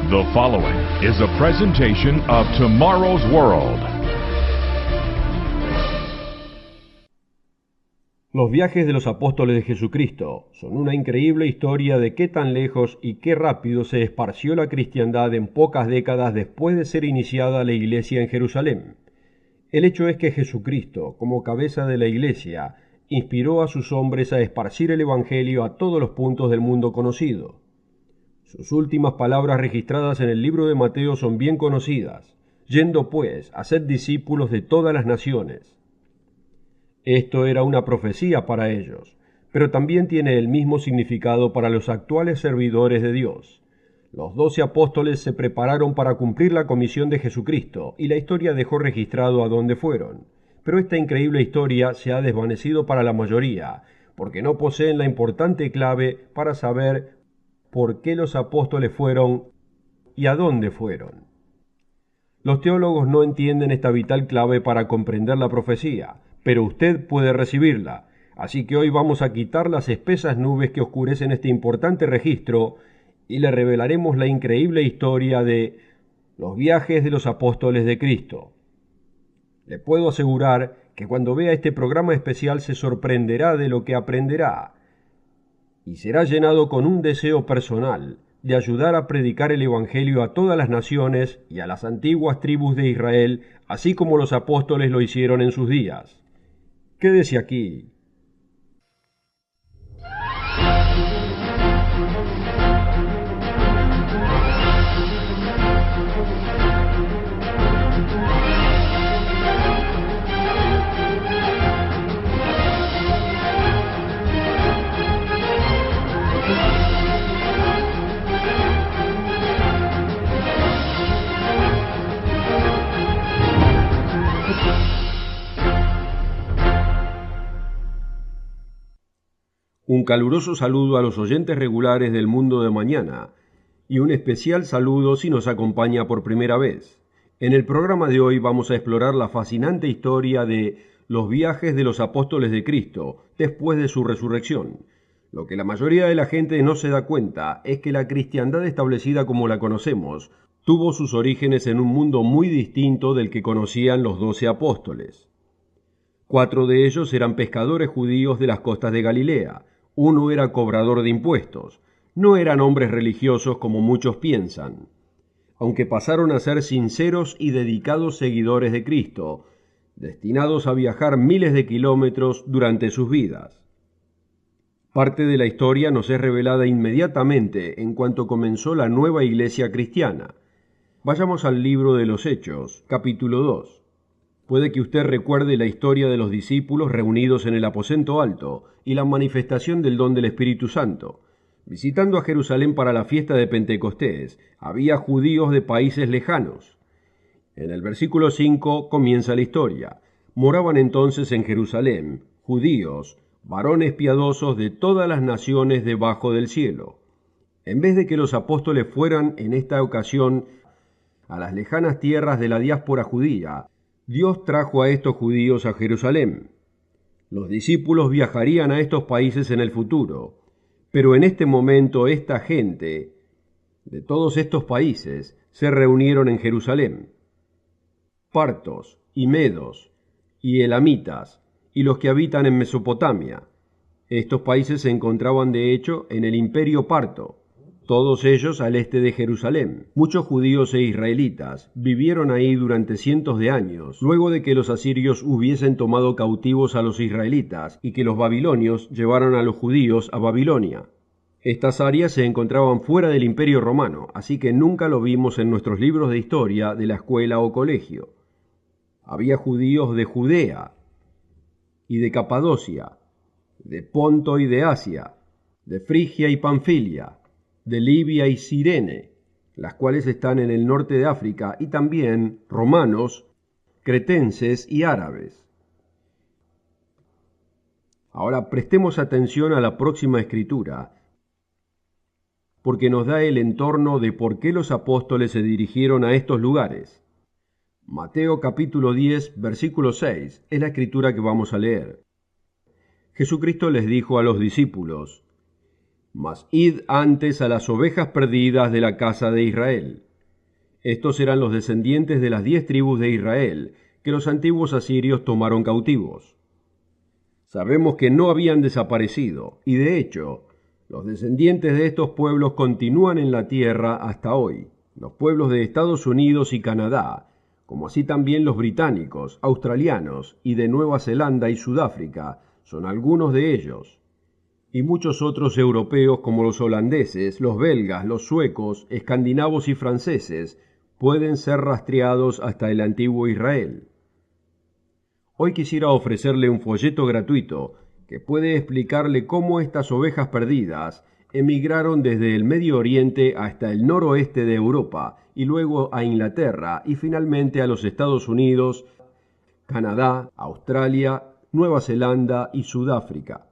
The following is a presentation of Tomorrow's World. Los viajes de los apóstoles de Jesucristo son una increíble historia de qué tan lejos y qué rápido se esparció la cristiandad en pocas décadas después de ser iniciada la iglesia en Jerusalén. El hecho es que Jesucristo, como cabeza de la iglesia, inspiró a sus hombres a esparcir el evangelio a todos los puntos del mundo conocido. Sus últimas palabras registradas en el libro de Mateo son bien conocidas: yendo pues, haced discípulos de todas las naciones. Esto era una profecía para ellos, pero también tiene el mismo significado para los actuales servidores de Dios. Los 12 apóstoles se prepararon para cumplir la comisión de Jesucristo, y la historia dejó registrado a dónde fueron. Pero esta increíble historia se ha desvanecido para la mayoría, porque no poseen la importante clave para saber por qué los apóstoles fueron y a dónde fueron. Los teólogos no entienden esta vital clave para comprender la profecía, pero usted puede recibirla. Así que hoy vamos a quitar las espesas nubes que oscurecen este importante registro y le revelaremos la increíble historia de los viajes de los apóstoles de Cristo. Le puedo asegurar que cuando vea este programa especial se sorprenderá de lo que aprenderá y será llenado con un deseo personal de ayudar a predicar el Evangelio a todas las naciones y a las antiguas tribus de Israel, así como los apóstoles lo hicieron en sus días. Quédese aquí. Un caluroso saludo a los oyentes regulares del Mundo de Mañana y un especial saludo si nos acompaña por primera vez. En el programa de hoy vamos a explorar la fascinante historia de los viajes de los apóstoles de Cristo después de su resurrección. Lo que la mayoría de la gente no se da cuenta es que la cristiandad establecida como la conocemos tuvo sus orígenes en un mundo muy distinto del que conocían los 12 apóstoles. 4 de ellos eran pescadores judíos de las costas de Galilea. Uno era cobrador de impuestos. No eran hombres religiosos como muchos piensan, aunque pasaron a ser sinceros y dedicados seguidores de Cristo, destinados a viajar miles de kilómetros durante sus vidas. Parte de la historia nos es revelada inmediatamente en cuanto comenzó la nueva iglesia cristiana. Vayamos al libro de los Hechos, capítulo 2. Puede que usted recuerde la historia de los discípulos reunidos en el aposento alto y la manifestación del don del Espíritu Santo. Visitando a Jerusalén para la fiesta de Pentecostés, había judíos de países lejanos. En el versículo 5 comienza la historia. Moraban entonces en Jerusalén judíos, varones piadosos de todas las naciones debajo del cielo. En vez de que los apóstoles fueran en esta ocasión a las lejanas tierras de la diáspora judía, Dios trajo a estos judíos a Jerusalén. Los discípulos viajarían a estos países en el futuro, pero en este momento esta gente de todos estos países se reunieron en Jerusalén. Partos y medos y elamitas y los que habitan en Mesopotamia. Estos países se encontraban de hecho en el imperio parto, todos ellos al este de Jerusalén. Muchos judíos e israelitas vivieron ahí durante cientos de años, luego de que los asirios hubiesen tomado cautivos a los israelitas y que los babilonios llevaron a los judíos a Babilonia. Estas áreas se encontraban fuera del imperio romano, así que nunca lo vimos en nuestros libros de historia de la escuela o colegio. Había judíos de Judea y de Capadocia, de Ponto y de Asia, de Frigia y Panfilia, de Libia y Cirene, las cuales están en el norte de África, y también romanos, cretenses y árabes. Ahora prestemos atención a la próxima escritura, porque nos da el entorno de por qué los apóstoles se dirigieron a estos lugares. Mateo capítulo 10, versículo 6, es la escritura que vamos a leer. Jesucristo les dijo a los discípulos: Mas id antes a las ovejas perdidas de la casa de Israel. Estos eran los descendientes de las 10 tribus de Israel, que los antiguos asirios tomaron cautivos. Sabemos que no habían desaparecido, y de hecho, los descendientes de estos pueblos continúan en la tierra hasta hoy. Los pueblos de Estados Unidos y Canadá, como así también los británicos, australianos y de Nueva Zelanda y Sudáfrica, son algunos de ellos. Y muchos otros europeos como los holandeses, los belgas, los suecos, escandinavos y franceses pueden ser rastreados hasta el antiguo Israel. Hoy quisiera ofrecerle un folleto gratuito que puede explicarle cómo estas ovejas perdidas emigraron desde el Medio Oriente hasta el noroeste de Europa y luego a Inglaterra y finalmente a los Estados Unidos, Canadá, Australia, Nueva Zelanda y Sudáfrica.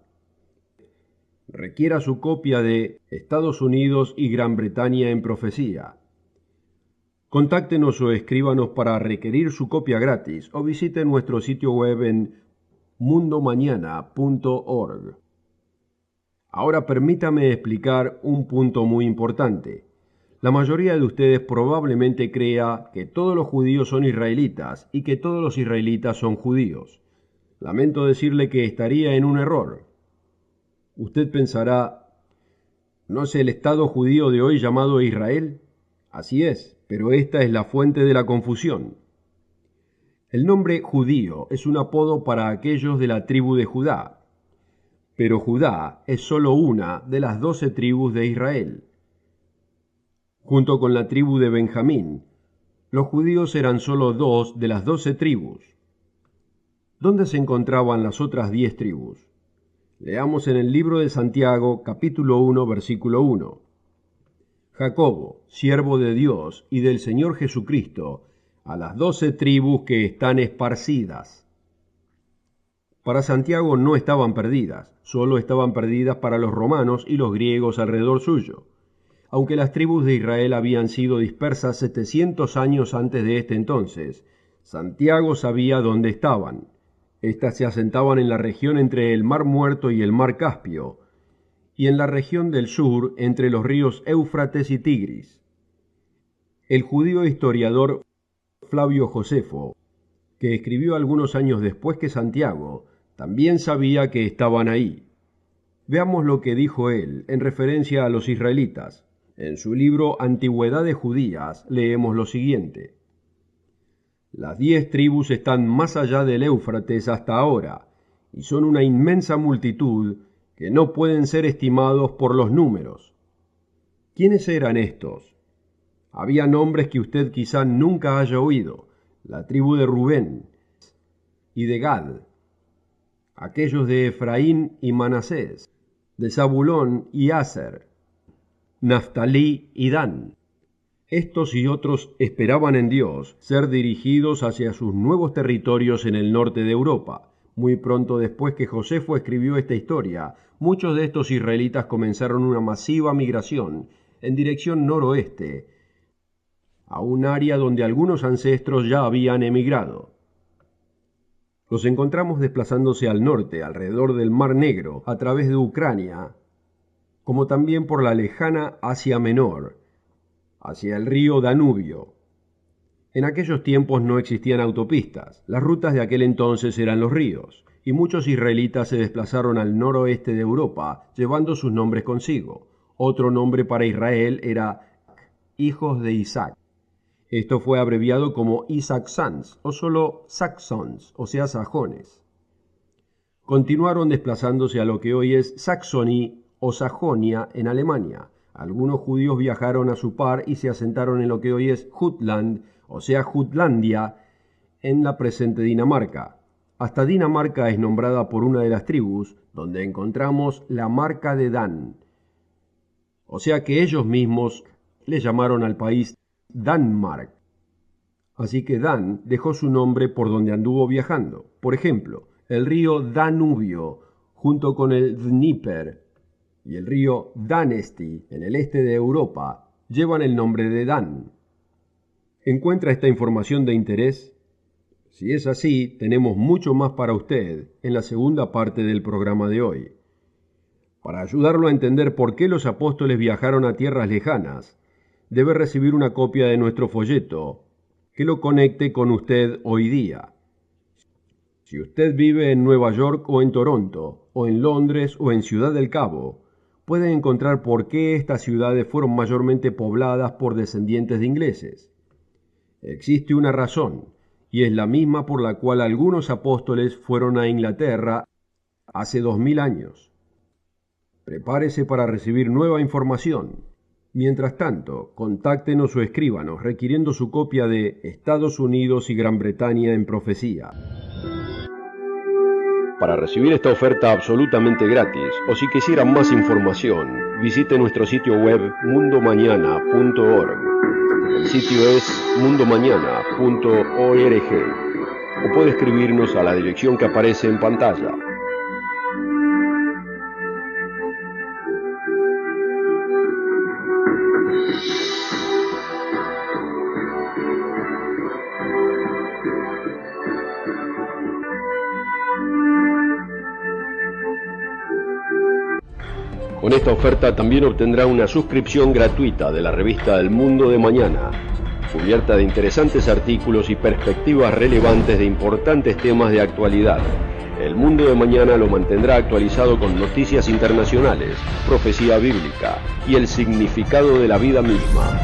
Requiera su copia de Estados Unidos y Gran Bretaña en profecía. Contáctenos o escríbanos para requerir su copia gratis o visite nuestro sitio web en mundomañana.org. Ahora permítame explicar un punto muy importante. La mayoría de ustedes probablemente crea que todos los judíos son israelitas y que todos los israelitas son judíos. Lamento decirle que estaría en un error. Usted pensará, ¿no es el Estado judío de hoy llamado Israel? Así es, pero esta es la fuente de la confusión. El nombre judío es un apodo para aquellos de la tribu de Judá, pero Judá es solo una de las 12 tribus de Israel. Junto con la tribu de Benjamín, los judíos eran solo 2 de las 12 tribus. ¿Dónde se encontraban las otras 10 tribus? Leamos en el libro de Santiago, capítulo 1, versículo 1. Jacobo, siervo de Dios y del Señor Jesucristo, a las 12 tribus que están esparcidas. Para Santiago no estaban perdidas, solo estaban perdidas para los romanos y los griegos alrededor suyo. Aunque las tribus de Israel habían sido dispersas 700 años antes de este entonces, Santiago sabía dónde estaban. Estas se asentaban en la región entre el Mar Muerto y el Mar Caspio, y en la región del sur entre los ríos Éufrates y Tigris. El judío historiador Flavio Josefo, que escribió algunos años después que Santiago, también sabía que estaban ahí. Veamos lo que dijo él en referencia a los israelitas. En su libro Antigüedades Judías leemos lo siguiente. Las 10 tribus están más allá del Éufrates hasta ahora, y son una inmensa multitud que no pueden ser estimados por los números. ¿Quiénes eran estos? Había nombres que usted quizá nunca haya oído: la tribu de Rubén y de Gad, aquellos de Efraín y Manasés, de Zabulón y Aser, Naftalí y Dan. Estos y otros esperaban en Dios ser dirigidos hacia sus nuevos territorios en el norte de Europa. Muy pronto después que Josefo escribió esta historia, muchos de estos israelitas comenzaron una masiva migración en dirección noroeste, a un área donde algunos ancestros ya habían emigrado. Los encontramos desplazándose al norte, alrededor del Mar Negro, a través de Ucrania, como también por la lejana Asia Menor, hacia el río Danubio. En aquellos tiempos no existían autopistas, las rutas de aquel entonces eran los ríos, y muchos israelitas se desplazaron al noroeste de Europa, llevando sus nombres consigo. Otro nombre para Israel era hijos de Isaac. Esto fue abreviado como Isaksans, o solo Saxons, o sea, sajones. Continuaron desplazándose a lo que hoy es Saxony o Sajonia en Alemania. Algunos judíos viajaron a su par y se asentaron en lo que hoy es Jutland, o sea, Jutlandia, en la presente Dinamarca. Hasta Dinamarca es nombrada por una de las tribus, donde encontramos la marca de Dan. O sea que ellos mismos le llamaron al país Danmark. Así que Dan dejó su nombre por donde anduvo viajando. Por ejemplo, el río Danubio, junto con el Dnieper, y el río Danesti, en el este de Europa, llevan el nombre de Dan. ¿Encuentra esta información de interés? Si es así, tenemos mucho más para usted en la segunda parte del programa de hoy. Para ayudarlo a entender por qué los apóstoles viajaron a tierras lejanas, debe recibir una copia de nuestro folleto que lo conecte con usted hoy día. Si usted vive en Nueva York o en Toronto, o en Londres o en Ciudad del Cabo, puede encontrar por qué estas ciudades fueron mayormente pobladas por descendientes de ingleses. Existe una razón, y es la misma por la cual algunos apóstoles fueron a Inglaterra hace 2000 años. Prepárese para recibir nueva información. Mientras tanto, contáctenos o escríbanos requiriendo su copia de Estados Unidos y Gran Bretaña en Profecía. Para recibir esta oferta absolutamente gratis, o si quisieran más información, visite nuestro sitio web mundomañana.org. El sitio es mundomañana.org, o puede escribirnos a la dirección que aparece en pantalla. Con esta oferta también obtendrá una suscripción gratuita de la revista El Mundo de Mañana, cubierta de interesantes artículos y perspectivas relevantes de importantes temas de actualidad. El Mundo de Mañana lo mantendrá actualizado con noticias internacionales, profecía bíblica y el significado de la vida misma.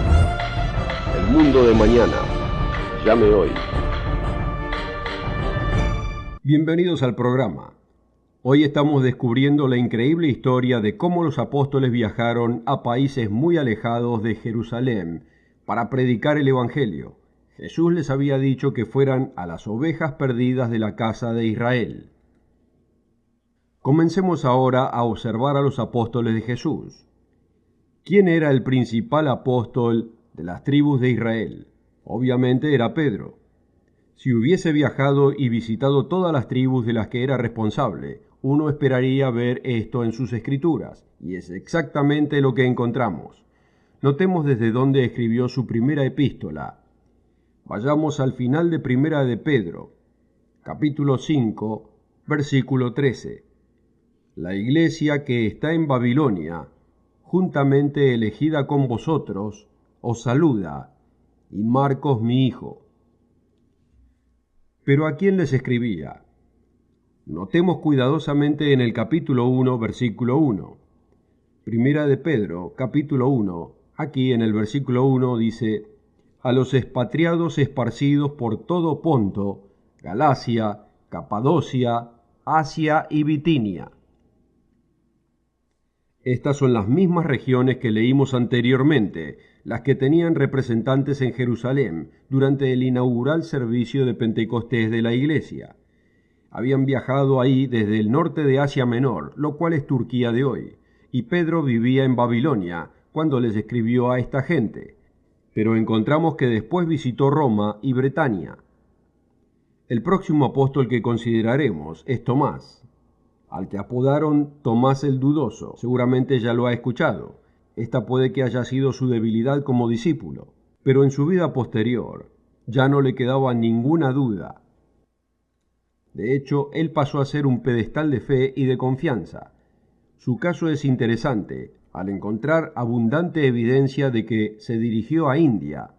El Mundo de Mañana. Llame hoy. Bienvenidos al programa. Hoy estamos descubriendo la increíble historia de cómo los apóstoles viajaron a países muy alejados de Jerusalén para predicar el Evangelio. Jesús les había dicho que fueran a las ovejas perdidas de la casa de Israel. Comencemos ahora a observar a los apóstoles de Jesús. ¿Quién era el principal apóstol de las tribus de Israel? Obviamente era Pedro. Si hubiese viajado y visitado todas las tribus de las que era responsable, uno esperaría ver esto en sus escrituras, y es exactamente lo que encontramos. Notemos desde dónde escribió su primera epístola. Vayamos al final de Primera de Pedro, capítulo 5, versículo 13. La iglesia que está en Babilonia, juntamente elegida con vosotros, os saluda, y Marcos mi hijo. ¿Pero a quién les escribía? Notemos cuidadosamente en el capítulo 1, versículo 1. Primera de Pedro, capítulo 1, aquí en el versículo 1 dice: a los expatriados esparcidos por todo Ponto, Galacia, Capadocia, Asia y Bitinia. Estas son las mismas regiones que leímos anteriormente, las que tenían representantes en Jerusalén durante el inaugural servicio de Pentecostés de la iglesia. Habían viajado ahí desde el norte de Asia Menor, lo cual es Turquía de hoy, y Pedro vivía en Babilonia cuando les escribió a esta gente, pero encontramos que después visitó Roma y Bretaña. El próximo apóstol que consideraremos es Tomás, al que apodaron Tomás el Dudoso. Seguramente ya lo ha escuchado. Esta puede que haya sido su debilidad como discípulo, pero en su vida posterior ya no le quedaba ninguna duda. De hecho, él pasó a ser un pedestal de fe y de confianza. Su caso es interesante, al encontrar abundante evidencia de que se dirigió a India,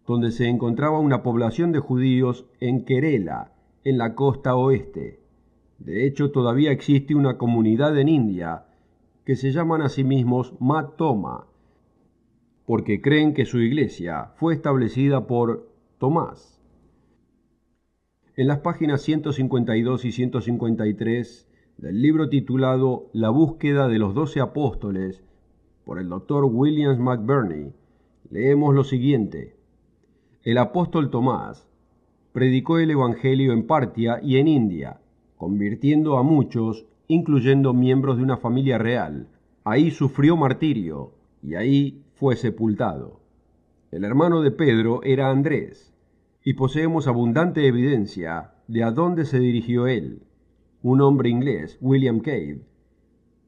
donde se encontraba una población de judíos en Kerala, en la costa oeste. De hecho, todavía existe una comunidad en India que se llaman a sí mismos Mat Toma, porque creen que su iglesia fue establecida por Tomás. En las páginas 152 y 153 del libro titulado La búsqueda de los 12 apóstoles, por el Dr. William McBurney, leemos lo siguiente: el apóstol Tomás predicó el Evangelio en Partia y en India, convirtiendo a muchos, incluyendo miembros de una familia real. Ahí sufrió martirio y ahí fue sepultado. El hermano de Pedro era Andrés, y poseemos abundante evidencia de a dónde se dirigió él. Un hombre inglés, William Cave,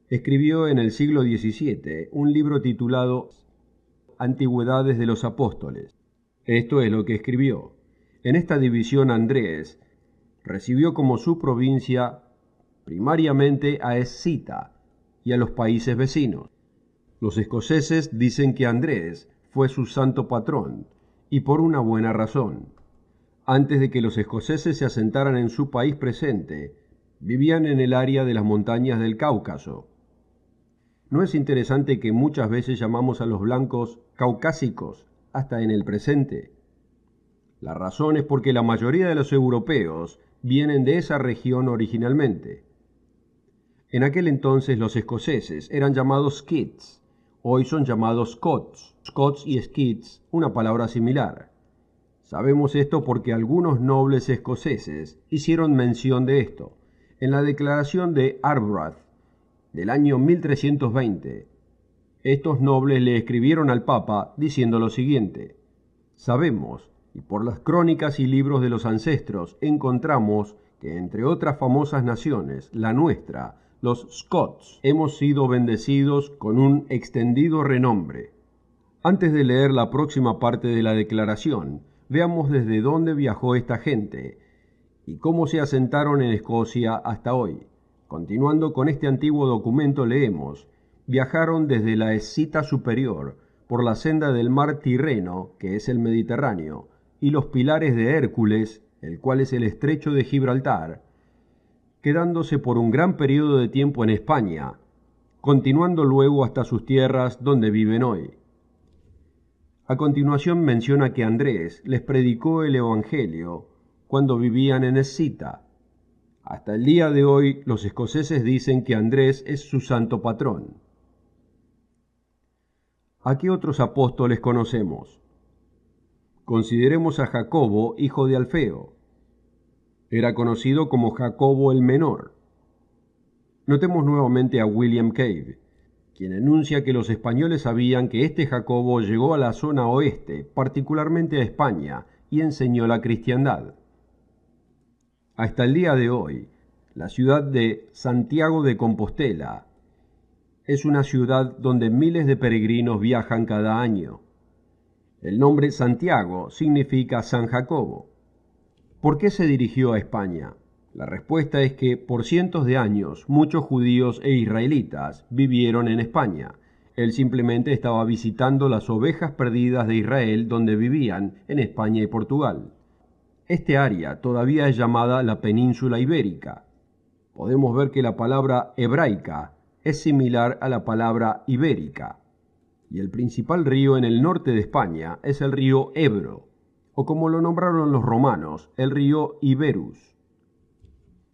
escribió en el siglo XVII un libro titulado Antigüedades de los Apóstoles. Esto es lo que escribió. En esta división Andrés recibió como su provincia primariamente a Escita, y a los países vecinos. Los escoceses dicen que Andrés fue su santo patrón, y por una buena razón. Antes de que los escoceses se asentaran en su país presente, vivían en el área de las montañas del Cáucaso. ¿No es interesante que muchas veces llamamos a los blancos caucásicos, hasta en el presente? La razón es porque la mayoría de los europeos vienen de esa región originalmente. En aquel entonces los escoceses eran llamados Scots, hoy son llamados Scots. Scots y Scots, una palabra similar. Sabemos esto porque algunos nobles escoceses hicieron mención de esto en la declaración de Arbroath del año 1320. Estos nobles le escribieron al Papa diciendo lo siguiente: sabemos, y por las crónicas y libros de los ancestros encontramos que entre otras famosas naciones, la nuestra, los Scots, hemos sido bendecidos con un extendido renombre. Antes de leer la próxima parte de la declaración, veamos desde dónde viajó esta gente y cómo se asentaron en Escocia hasta hoy. Continuando con este antiguo documento leemos: viajaron desde la Escita superior, por la senda del mar Tirreno, que es el Mediterráneo, y los pilares de Hércules, el cual es el estrecho de Gibraltar, quedándose por un gran periodo de tiempo en España, continuando luego hasta sus tierras donde viven hoy. A continuación menciona que Andrés les predicó el Evangelio cuando vivían en Escita. Hasta el día de hoy los escoceses dicen que Andrés es su santo patrón. ¿A qué otros apóstoles conocemos? Consideremos a Jacobo, hijo de Alfeo. Era conocido como Jacobo el Menor. Notemos nuevamente a William Cave, quien enuncia que los españoles sabían que este Jacobo llegó a la zona oeste, particularmente a España, y enseñó la cristiandad. Hasta el día de hoy, la ciudad de Santiago de Compostela es una ciudad donde miles de peregrinos viajan cada año. El nombre Santiago significa San Jacobo. ¿Por qué se dirigió a España? La respuesta es que por cientos de años muchos judíos e israelitas vivieron en España. Él simplemente estaba visitando las ovejas perdidas de Israel donde vivían en España y Portugal. Este área todavía es llamada la península ibérica. Podemos ver que la palabra hebraica es similar a la palabra ibérica. Y el principal río en el norte de España es el río Ebro, o como lo nombraron los romanos, el río Iberus.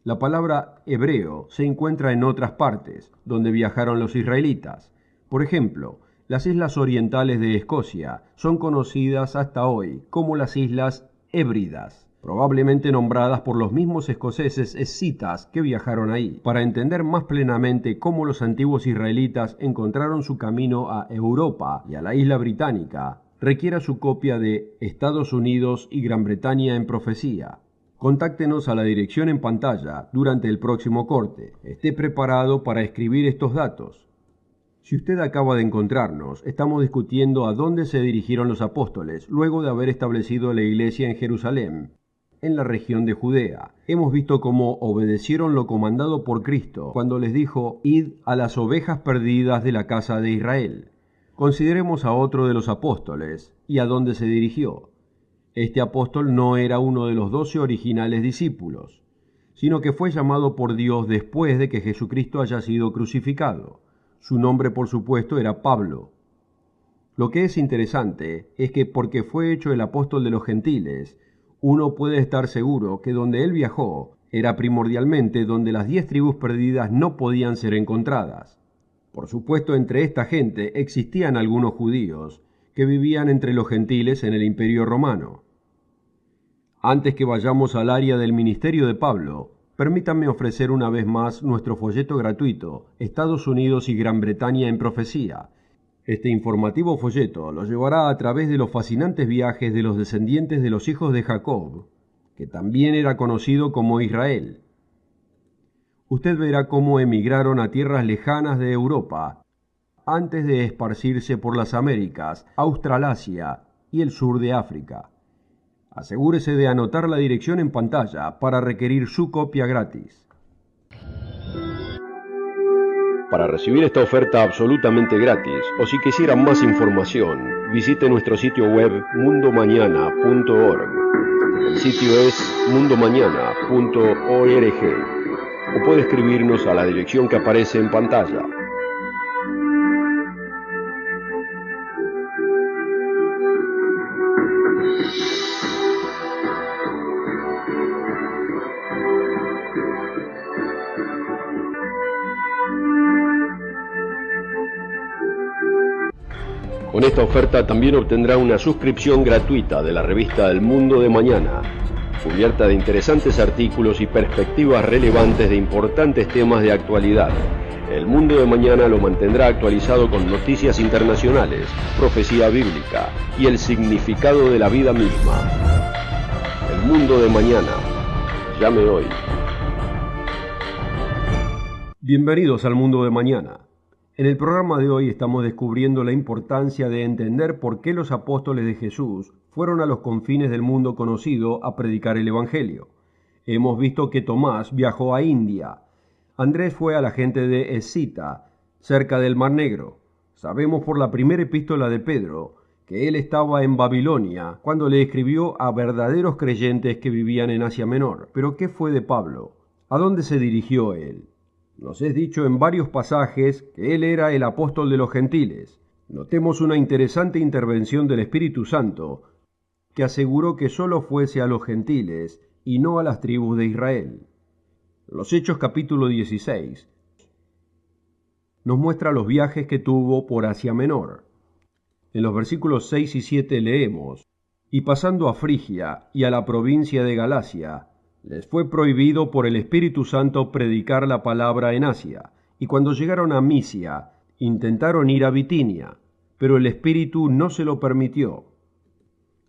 La palabra hebreo se encuentra en otras partes, donde viajaron los israelitas. Por ejemplo, las islas orientales de Escocia son conocidas hasta hoy como las Islas Hébridas, probablemente nombradas por los mismos escoceses escitas que viajaron ahí. Para entender más plenamente cómo los antiguos israelitas encontraron su camino a Europa y a la isla británica, requiera su copia de Estados Unidos y Gran Bretaña en profecía. Contáctenos a la dirección en pantalla durante el próximo corte. Esté preparado para escribir estos datos. Si usted acaba de encontrarnos, estamos discutiendo a dónde se dirigieron los apóstoles luego de haber establecido la iglesia en Jerusalén, en la región de Judea. Hemos visto cómo obedecieron lo comandado por Cristo cuando les dijo: id a las ovejas perdidas de la casa de Israel. Consideremos a otro de los apóstoles y a dónde se dirigió. Este apóstol no era uno de los 12 originales discípulos, sino que fue llamado por Dios después de que Jesucristo haya sido crucificado. Su nombre, por supuesto, era Pablo. Lo que es interesante es que porque fue hecho el apóstol de los gentiles, uno puede estar seguro que donde él viajó era primordialmente donde las 10 tribus perdidas no podían ser encontradas. Por supuesto, entre esta gente existían algunos judíos que vivían entre los gentiles en el Imperio Romano. Antes que vayamos al área del ministerio de Pablo, permítanme ofrecer una vez más nuestro folleto gratuito, Estados Unidos y Gran Bretaña en Profecía. Este informativo folleto lo llevará a través de los fascinantes viajes de los descendientes de los hijos de Jacob, que también era conocido como Israel. Usted verá cómo emigraron a tierras lejanas de Europa, antes de esparcirse por las Américas, Australasia y el sur de África. Asegúrese de anotar la dirección en pantalla para requerir su copia gratis. Para recibir esta oferta absolutamente gratis, o si quisieran más información, visite nuestro sitio web mundomañana.org. El sitio es mundomañana.org. O puede escribirnos a la dirección que aparece en pantalla. Con esta oferta también obtendrá una suscripción gratuita de la revista El Mundo de Mañana, cubierta de interesantes artículos y perspectivas relevantes de importantes temas de actualidad. El Mundo de Mañana lo mantendrá actualizado con noticias internacionales, profecía bíblica y el significado de la vida misma. El Mundo de Mañana. Llame hoy. Bienvenidos al Mundo de Mañana. En el programa de hoy estamos descubriendo la importancia de entender por qué los apóstoles de Jesús fueron a los confines del mundo conocido a predicar el Evangelio. Hemos visto que Tomás viajó a India. Andrés fue a la gente de Escita, cerca del Mar Negro. Sabemos por la primera epístola de Pedro que él estaba en Babilonia cuando le escribió a verdaderos creyentes que vivían en Asia Menor. Pero ¿qué fue de Pablo? ¿A dónde se dirigió él? Nos es dicho en varios pasajes que él era el apóstol de los gentiles. Notemos una interesante intervención del Espíritu Santo, que aseguró que solo fuese a los gentiles y no a las tribus de Israel. Los Hechos capítulo 16 nos muestra los viajes que tuvo por Asia Menor. En los versículos 6 y 7 leemos: y pasando a Frigia y a la provincia de Galacia, les fue prohibido por el Espíritu Santo predicar la palabra en Asia, y cuando llegaron a Misia, intentaron ir a Bitinia, pero el Espíritu no se lo permitió.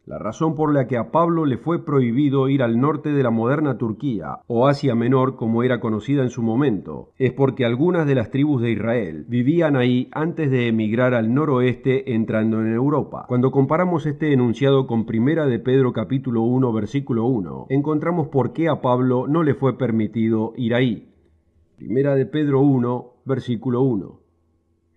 La razón por la que a Pablo le fue prohibido ir al norte de la moderna Turquía, o Asia Menor como era conocida en su momento, es porque algunas de las tribus de Israel vivían ahí antes de emigrar al noroeste entrando en Europa. Cuando comparamos este enunciado con 1 de Pedro capítulo 1 versículo 1, encontramos por qué a Pablo no le fue permitido ir ahí. 1 de Pedro 1 versículo 1.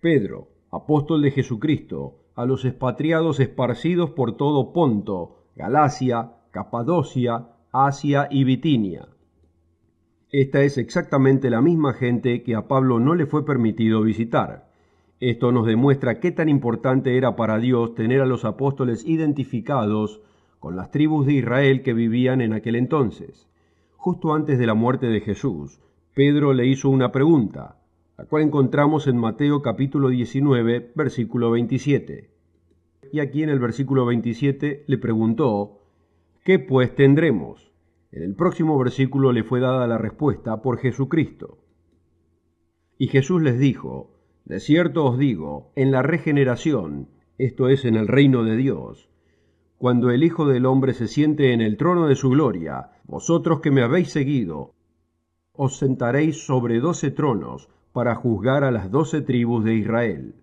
Pedro, apóstol de Jesucristo, a los expatriados esparcidos por todo Ponto, Galacia, Capadocia, Asia y Bitinia. Esta es exactamente la misma gente que a Pablo no le fue permitido visitar. Esto nos demuestra qué tan importante era para Dios tener a los apóstoles identificados con las tribus de Israel que vivían en aquel entonces. Justo antes de la muerte de Jesús, Pedro le hizo una pregunta, la cual encontramos en Mateo capítulo 19, versículo 27. Y aquí en el versículo 27 le preguntó: ¿qué pues tendremos? En el próximo versículo le fue dada la respuesta por Jesucristo. Y Jesús les dijo: de cierto os digo, en la regeneración, esto es, en el reino de Dios, cuando el Hijo del Hombre se siente en el trono de su gloria, vosotros que me habéis seguido, os sentaréis sobre 12 tronos, para juzgar a las 12 tribus de Israel.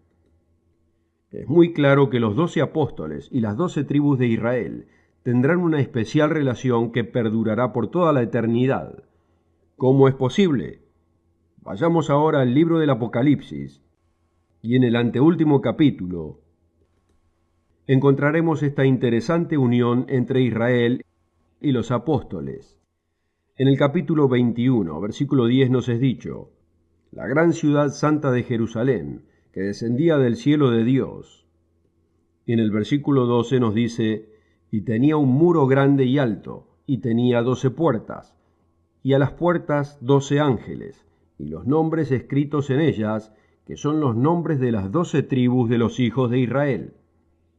Es muy claro que los 12 apóstoles y las 12 tribus de Israel tendrán una especial relación que perdurará por toda la eternidad. ¿Cómo es posible? Vayamos ahora al libro del Apocalipsis, y en el anteúltimo capítulo encontraremos esta interesante unión entre Israel y los apóstoles. En el capítulo 21, versículo 10 nos es dicho: la gran ciudad santa de Jerusalén, que descendía del cielo de Dios. Y en el versículo 12 nos dice: y tenía un muro grande y alto, y tenía 12 puertas, y a las puertas 12 ángeles, y los nombres escritos en ellas, que son los nombres de las 12 tribus de los hijos de Israel.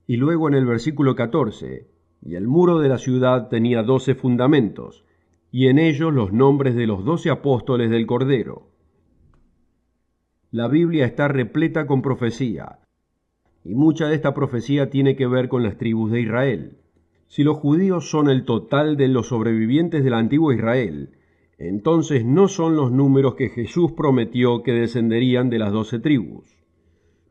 Y luego en el versículo 14, y el muro de la ciudad tenía 12 fundamentos, y en ellos los nombres de los 12 apóstoles del Cordero. La Biblia está repleta con profecía, y mucha de esta profecía tiene que ver con las tribus de Israel. Si los judíos son el total de los sobrevivientes del antiguo Israel, entonces no son los números que Jesús prometió que descenderían de las 12 tribus.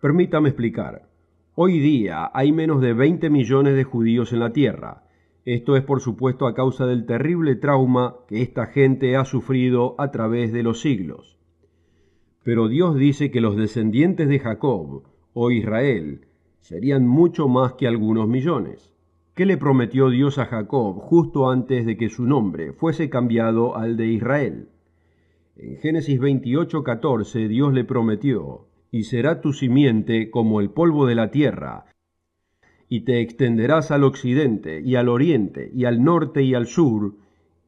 Permítame explicar. Hoy día hay menos de 20 millones de judíos en la tierra. Esto es por supuesto a causa del terrible trauma que esta gente ha sufrido a través de los siglos. Pero Dios dice que los descendientes de Jacob, o Israel, serían mucho más que algunos millones. ¿Qué le prometió Dios a Jacob justo antes de que su nombre fuese cambiado al de Israel? En Génesis 28:14 Dios le prometió: «Y será tu simiente como el polvo de la tierra, y te extenderás al occidente y al oriente y al norte y al sur,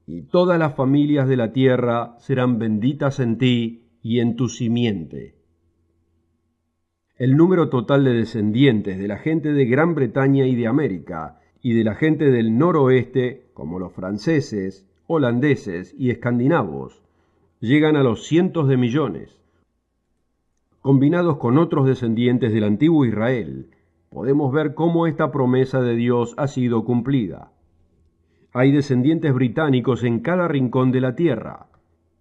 y todas las familias de la tierra serán benditas en ti y en tu simiente». El número total de descendientes de la gente de Gran Bretaña y de América, y de la gente del noroeste, como los franceses, holandeses y escandinavos, llegan a los cientos de millones. Combinados con otros descendientes del antiguo Israel, podemos ver cómo esta promesa de Dios ha sido cumplida. Hay descendientes británicos en cada rincón de la tierra,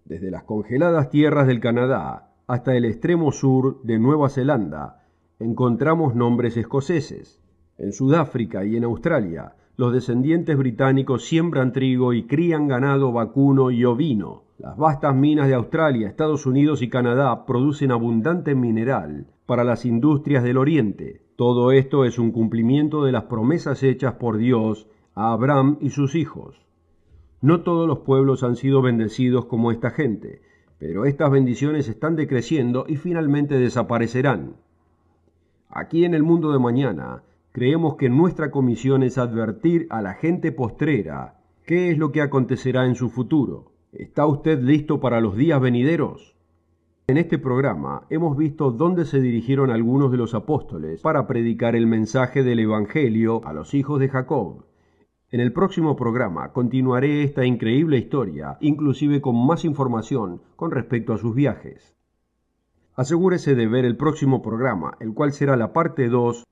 desde las congeladas tierras del Canadá hasta el extremo sur de Nueva Zelanda. Encontramos nombres escoceses. En Sudáfrica y en Australia, los descendientes británicos siembran trigo y crían ganado vacuno y ovino. Las vastas minas de Australia, Estados Unidos y Canadá producen abundante mineral para las industrias del Oriente. Todo esto es un cumplimiento de las promesas hechas por Dios a Abraham y sus hijos. No todos los pueblos han sido bendecidos como esta gente, pero estas bendiciones están decreciendo y finalmente desaparecerán. Aquí en el mundo de mañana, creemos que nuestra comisión es advertir a la gente postrera qué es lo que acontecerá en su futuro. ¿Está usted listo para los días venideros? En este programa hemos visto dónde se dirigieron algunos de los apóstoles para predicar el mensaje del Evangelio a los hijos de Jacob. En el próximo programa continuaré esta increíble historia, inclusive con más información con respecto a sus viajes. Asegúrese de ver el próximo programa, el cual será la parte 2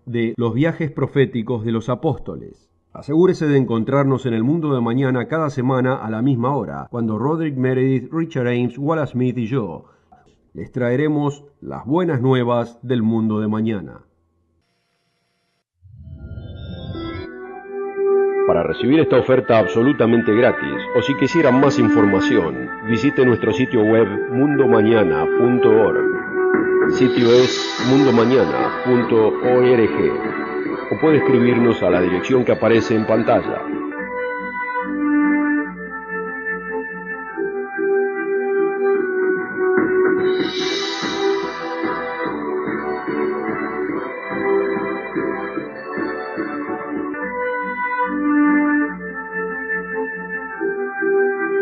de los viajes proféticos de los apóstoles. Asegúrese de encontrarnos en el mundo de mañana cada semana a la misma hora, cuando Roderick Meredith, Richard Ames, Wallace Smith y yo les traeremos las buenas nuevas del mundo de mañana. Para recibir esta oferta absolutamente gratis, o si quisieran más información, visite nuestro sitio web mundomañana.org. Sitio es mundomañana.org. O puede escribirnos a la dirección que aparece en pantalla.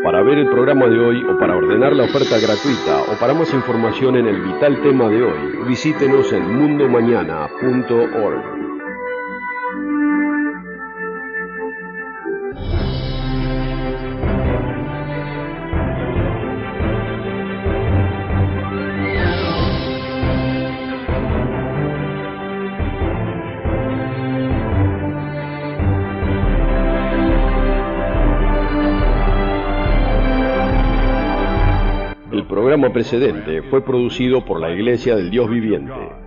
Para ver el programa de hoy o para ordenar la oferta gratuita o para más información en el vital tema de hoy, visítenos en mundomañana.org. El programa precedente fue producido por la Iglesia del Dios Viviente.